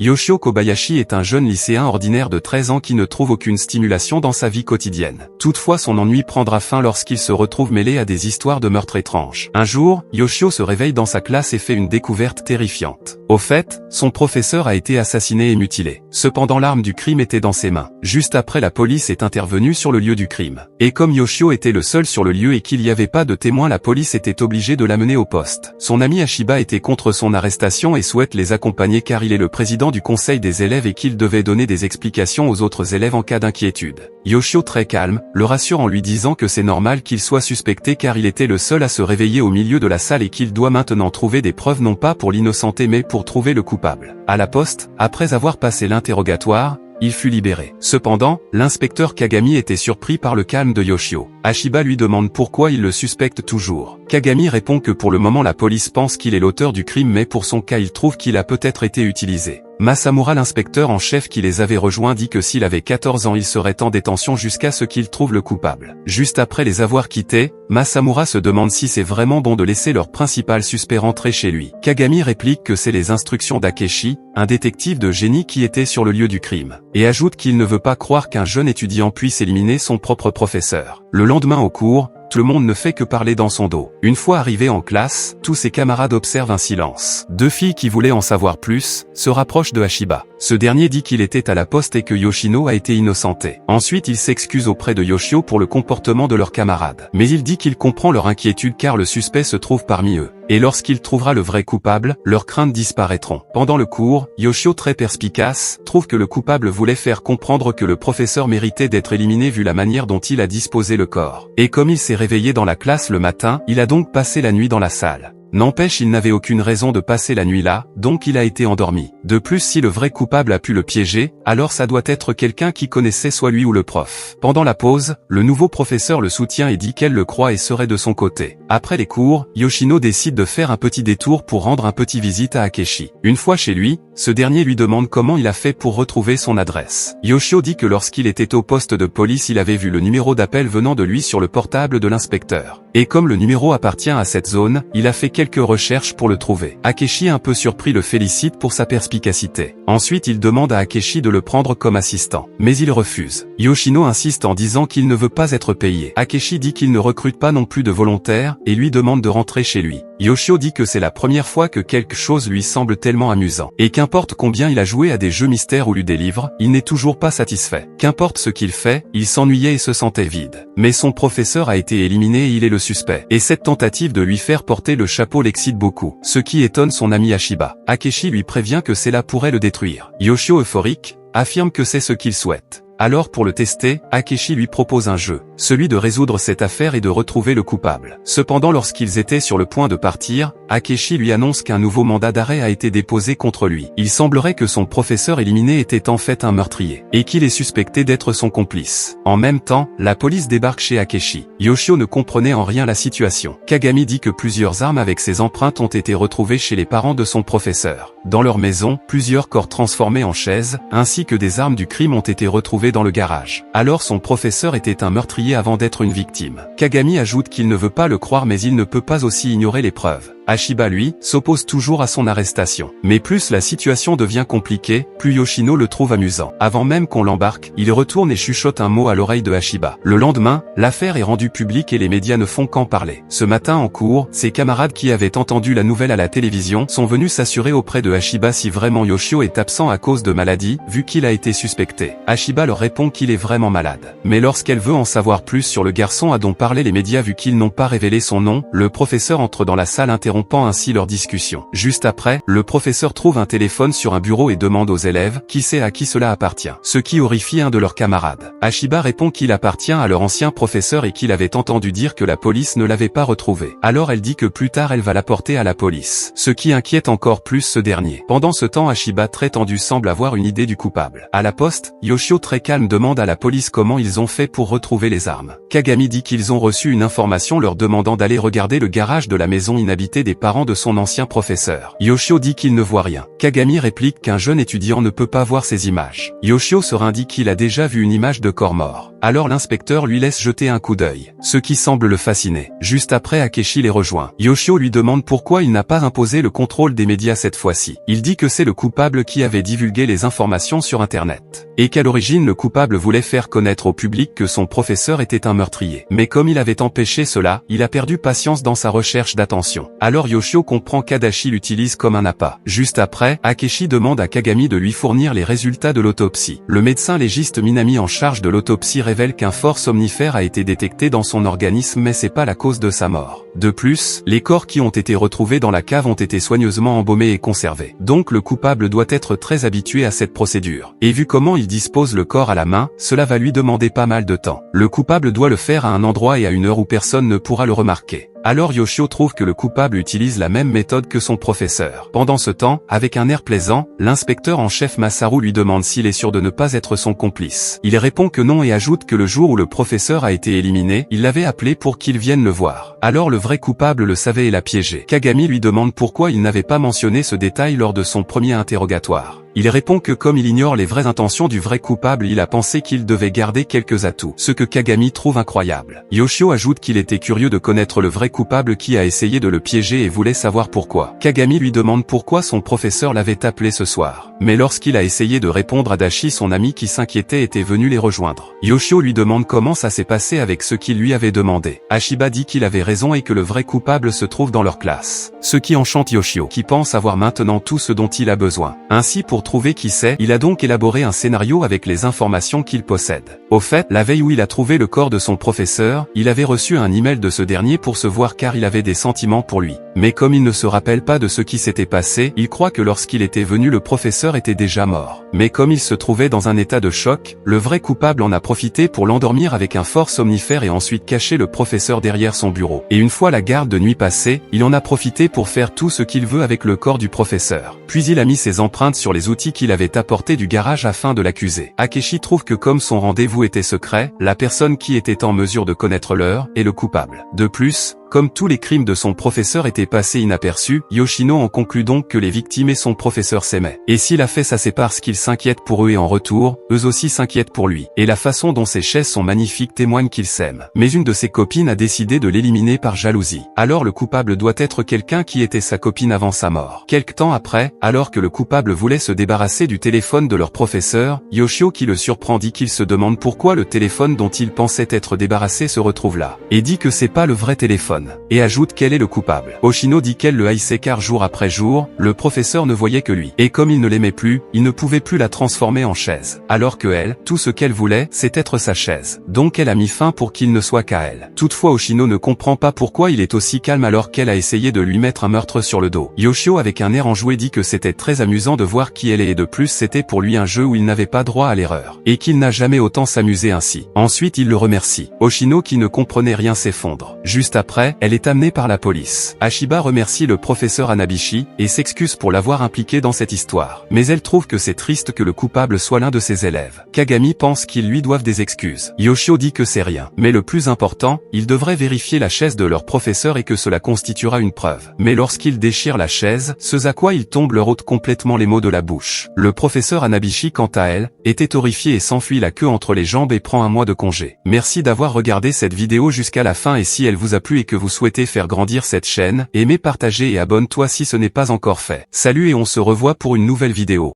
Yoshio Kobayashi est un jeune lycéen ordinaire de 13 ans qui ne trouve aucune stimulation dans sa vie quotidienne. Toutefois son ennui prendra fin lorsqu'il se retrouve mêlé à des histoires de meurtres étranges. Un jour, Yoshio se réveille dans sa classe et fait une découverte terrifiante. Au fait, son professeur a été assassiné et mutilé. Cependant l'arme du crime était dans ses mains. Juste après, la police est intervenue sur le lieu du crime. Et comme Yoshio était le seul sur le lieu et qu'il n'y avait pas de témoin, la police était obligée de l'amener au poste. Son ami Ashiba était contre son arrestation et souhaite les accompagner car il est le président du conseil des élèves et qu'il devait donner des explications aux autres élèves en cas d'inquiétude. Yoshio, très calme, le rassure en lui disant que c'est normal qu'il soit suspecté car il était le seul à se réveiller au milieu de la salle et qu'il doit maintenant trouver des preuves non pas pour l'innocenter mais pour trouver le coupable. À la poste, après avoir passé l'interrogatoire, il fut libéré. Cependant, l'inspecteur Kagami était surpris par le calme de Yoshio. Ashiba lui demande pourquoi il le suspecte toujours. Kagami répond que pour le moment la police pense qu'il est l'auteur du crime mais pour son cas il trouve qu'il a peut-être été utilisé. Masamura, l'inspecteur en chef qui les avait rejoints, dit que s'il avait 14 ans il serait en détention jusqu'à ce qu'il trouve le coupable. Juste après les avoir quittés, Masamura se demande si c'est vraiment bon de laisser leur principal suspect rentrer chez lui. Kagami réplique que c'est les instructions d'Akeshi, un détective de génie qui était sur le lieu du crime, et ajoute qu'il ne veut pas croire qu'un jeune étudiant puisse éliminer son propre professeur. Le lendemain au cours, tout le monde ne fait que parler dans son dos. Une fois arrivé en classe, tous ses camarades observent un silence. Deux filles qui voulaient en savoir plus, se rapprochent de Ashiba. Ce dernier dit qu'il était à la poste et que Yoshino a été innocenté. Ensuite il s'excuse auprès de Yoshio pour le comportement de leurs camarades. Mais il dit qu'il comprend leur inquiétude car le suspect se trouve parmi eux. Et lorsqu'il trouvera le vrai coupable, leurs craintes disparaîtront. Pendant le cours, Yoshio, très perspicace, trouve que le coupable voulait faire comprendre que le professeur méritait d'être éliminé vu la manière dont il a disposé le corps. Et comme il s'est réveillé dans la classe le matin, il a donc passé la nuit dans la salle. N'empêche, il n'avait aucune raison de passer la nuit là, donc il a été endormi. De plus, si le vrai coupable a pu le piéger, alors ça doit être quelqu'un qui connaissait soit lui ou le prof. Pendant la pause, le nouveau professeur le soutient et dit qu'elle le croit et serait de son côté. Après les cours, Yoshino décide de faire un petit détour pour rendre un petit visite à Akeshi. Une fois chez lui, ce dernier lui demande comment il a fait pour retrouver son adresse. Yoshio dit que lorsqu'il était au poste de police, il avait vu le numéro d'appel venant de lui sur le portable de l'inspecteur. Et comme le numéro appartient à cette zone, il a fait quelques recherches pour le trouver. Akeshi, un peu surpris, le félicite pour sa perspicacité. Ensuite il demande à Akeshi de le prendre comme assistant. Mais il refuse. Yoshino insiste en disant qu'il ne veut pas être payé. Akeshi dit qu'il ne recrute pas non plus de volontaires, et lui demande de rentrer chez lui. Yoshio dit que c'est la première fois que quelque chose lui semble tellement amusant. Et qu'importe combien il a joué à des jeux mystères ou lu des livres, il n'est toujours pas satisfait. Qu'importe ce qu'il fait, il s'ennuyait et se sentait vide. Mais son professeur a été éliminé et il est le suspect. Et cette tentative de lui faire porter le chapeau l'excite beaucoup, ce qui étonne son ami Ashiba. Akeshi lui prévient que cela pourrait le détruire. Yoshio, euphorique, affirme que c'est ce qu'il souhaite. Alors pour le tester, Akeshi lui propose un jeu, celui de résoudre cette affaire et de retrouver le coupable. Cependant lorsqu'ils étaient sur le point de partir, Akeshi lui annonce qu'un nouveau mandat d'arrêt a été déposé contre lui. Il semblerait que son professeur éliminé était en fait un meurtrier, et qu'il est suspecté d'être son complice. En même temps, la police débarque chez Akeshi. Yoshio ne comprenait en rien la situation. Kagami dit que plusieurs armes avec ses empreintes ont été retrouvées chez les parents de son professeur. Dans leur maison, plusieurs corps transformés en chaises, ainsi que des armes du crime ont été retrouvées dans le garage. Alors son professeur était un meurtrier avant d'être une victime. Kagami ajoute qu'il ne veut pas le croire mais il ne peut pas aussi ignorer les preuves. Ashiba, lui, s'oppose toujours à son arrestation. Mais plus la situation devient compliquée, plus Yoshino le trouve amusant. Avant même qu'on l'embarque, il retourne et chuchote un mot à l'oreille de Ashiba. Le lendemain, l'affaire est rendue publique et les médias ne font qu'en parler. Ce matin en cours, ses camarades qui avaient entendu la nouvelle à la télévision sont venus s'assurer auprès de Ashiba si vraiment Yoshio est absent à cause de maladie, vu qu'il a été suspecté. Ashiba leur répond qu'il est vraiment malade. Mais lorsqu'elle veut en savoir plus sur le garçon dont parlaient les médias vu qu'ils n'ont pas révélé son nom, le professeur entre dans la salle interrompant ainsi leur discussion. Juste après, le professeur trouve un téléphone sur un bureau et demande aux élèves qui sait à qui cela appartient, ce qui horrifie un de leurs camarades. Ashiba répond qu'il appartient à leur ancien professeur et qu'il avait entendu dire que la police ne l'avait pas retrouvé. Alors elle dit que plus tard elle va l'apporter à la police, ce qui inquiète encore plus ce dernier. Pendant ce temps, Ashiba, très tendu, semble avoir une idée du coupable. À la poste, Yoshio, très calme, demande à la police comment ils ont fait pour retrouver les armes. Kagami dit qu'ils ont reçu une information leur demandant d'aller regarder le garage de la maison inhabitée l'identité des parents de son ancien professeur. Yoshio dit qu'il ne voit rien. Kagami réplique qu'un jeune étudiant ne peut pas voir ces images. Yoshio se indique qu'il a déjà vu une image de corps mort. Alors l'inspecteur lui laisse jeter un coup d'œil, ce qui semble le fasciner. Juste après, Akechi les rejoint. Yoshio lui demande pourquoi il n'a pas imposé le contrôle des médias cette fois-ci. Il dit que c'est le coupable qui avait divulgué les informations sur Internet, et qu'à l'origine le coupable voulait faire connaître au public que son professeur était un meurtrier. Mais comme il avait empêché cela, il a perdu patience dans sa recherche d'attention. Alors Yoshio comprend qu'Adachi l'utilise comme un appât. Juste après, Akechi demande à Kagami de lui fournir les résultats de l'autopsie. Le médecin légiste Minami en charge de l'autopsie révèle qu'un fort somnifère a été détecté dans son organisme, mais c'est pas la cause de sa mort. De plus, les corps qui ont été retrouvés dans la cave ont été soigneusement embaumés et conservés. Donc le coupable doit être très habitué à cette procédure. Et vu comment il dispose le corps à la main, cela va lui demander pas mal de temps. Le coupable doit le faire à un endroit et à une heure où personne ne pourra le remarquer. Alors Yoshio trouve que le coupable utilise la même méthode que son professeur. Pendant ce temps, avec un air plaisant, l'inspecteur en chef Masaru lui demande s'il est sûr de ne pas être son complice. Il répond que non et ajoute que le jour où le professeur a été éliminé, il l'avait appelé pour qu'il vienne le voir. Alors le vrai coupable le savait et l'a piégé. Kagami lui demande pourquoi il n'avait pas mentionné ce détail lors de son premier interrogatoire. Il répond que comme il ignore les vraies intentions du vrai coupable, il a pensé qu'il devait garder quelques atouts, ce que Kagami trouve incroyable. Yoshio ajoute qu'il était curieux de connaître le vrai coupable qui a essayé de le piéger et voulait savoir pourquoi. Kagami lui demande pourquoi son professeur l'avait appelé ce soir. Mais lorsqu'il a essayé de répondre, Adachi, son ami qui s'inquiétait, était venu les rejoindre. Yoshio lui demande comment ça s'est passé avec ce qu'il lui avait demandé. Ashiba dit qu'il avait raison et que le vrai coupable se trouve dans leur classe. Ce qui enchante Yoshio, qui pense avoir maintenant tout ce dont il a besoin. Ainsi, pour trouver qui c'est, il a donc élaboré un scénario avec les informations qu'il possède. Au fait, la veille où il a trouvé le corps de son professeur, il avait reçu un email de ce dernier pour se voir car il avait des sentiments pour lui. Mais comme il ne se rappelle pas de ce qui s'était passé, il croit que lorsqu'il était venu le professeur était déjà mort. Mais comme il se trouvait dans un état de choc, le vrai coupable en a profité pour l'endormir avec un fort somnifère et ensuite cacher le professeur derrière son bureau. Et une fois la garde de nuit passée, il en a profité pour faire tout ce qu'il veut avec le corps du professeur. Puis il a mis ses empreintes sur les outils qu'il avait apportés du garage afin de l'accuser. Akechi trouve que comme son rendez-vous était secret, la personne qui était en mesure de connaître l'heure est le coupable. De plus, comme tous les crimes de son professeur étaient passés inaperçus, Yoshino en conclut donc que les victimes et son professeur s'aimaient. Et s'il a fait ça, c'est parce qu'il s'inquiète pour eux et en retour, eux aussi s'inquiètent pour lui. Et la façon dont ces chaises sont magnifiques témoigne qu'ils s'aiment. Mais une de ses copines a décidé de l'éliminer par jalousie. Alors le coupable doit être quelqu'un qui était sa copine avant sa mort. Quelque temps après, alors que le coupable voulait se débarrasser du téléphone de leur professeur, Yoshio qui le surprend dit qu'il se demande pourquoi le téléphone dont il pensait être débarrassé se retrouve là. Et dit que c'est pas le vrai téléphone. Et ajoute qu'elle est le coupable. Oshino dit qu'elle le haïssait car jour après jour, le professeur ne voyait que lui. Et comme il ne l'aimait plus, il ne pouvait plus la transformer en chaise. Alors que elle, tout ce qu'elle voulait, c'est être sa chaise. Donc elle a mis fin pour qu'il ne soit qu'à elle. Toutefois Oshino ne comprend pas pourquoi il est aussi calme alors qu'elle a essayé de lui mettre un meurtre sur le dos. Yoshio avec un air enjoué dit que c'était très amusant de voir qui elle est et de plus c'était pour lui un jeu où il n'avait pas droit à l'erreur. Et qu'il n'a jamais autant s'amusé ainsi. Ensuite il le remercie. Oshino qui ne comprenait rien s'effondre. Juste après, elle est amenée par la police. Ashiba remercie le professeur Hanabishi, et s'excuse pour l'avoir impliqué dans cette histoire. Mais elle trouve que c'est triste que le coupable soit l'un de ses élèves. Kagami pense qu'ils lui doivent des excuses. Yoshio dit que c'est rien. Mais le plus important, ils devraient vérifier la chaise de leur professeur et que cela constituera une preuve. Mais lorsqu'ils déchirent la chaise, ce à quoi ils tombent leur ôte complètement les mots de la bouche. Le professeur Hanabishi quant à elle, était horrifié et s'enfuit la queue entre les jambes et prend un mois de congé. Merci d'avoir regardé cette vidéo jusqu'à la fin et si elle vous a plu et que vous souhaitez faire grandir cette chaîne, aimez, partagez et abonne-toi si ce n'est pas encore fait. Salut et on se revoit pour une nouvelle vidéo.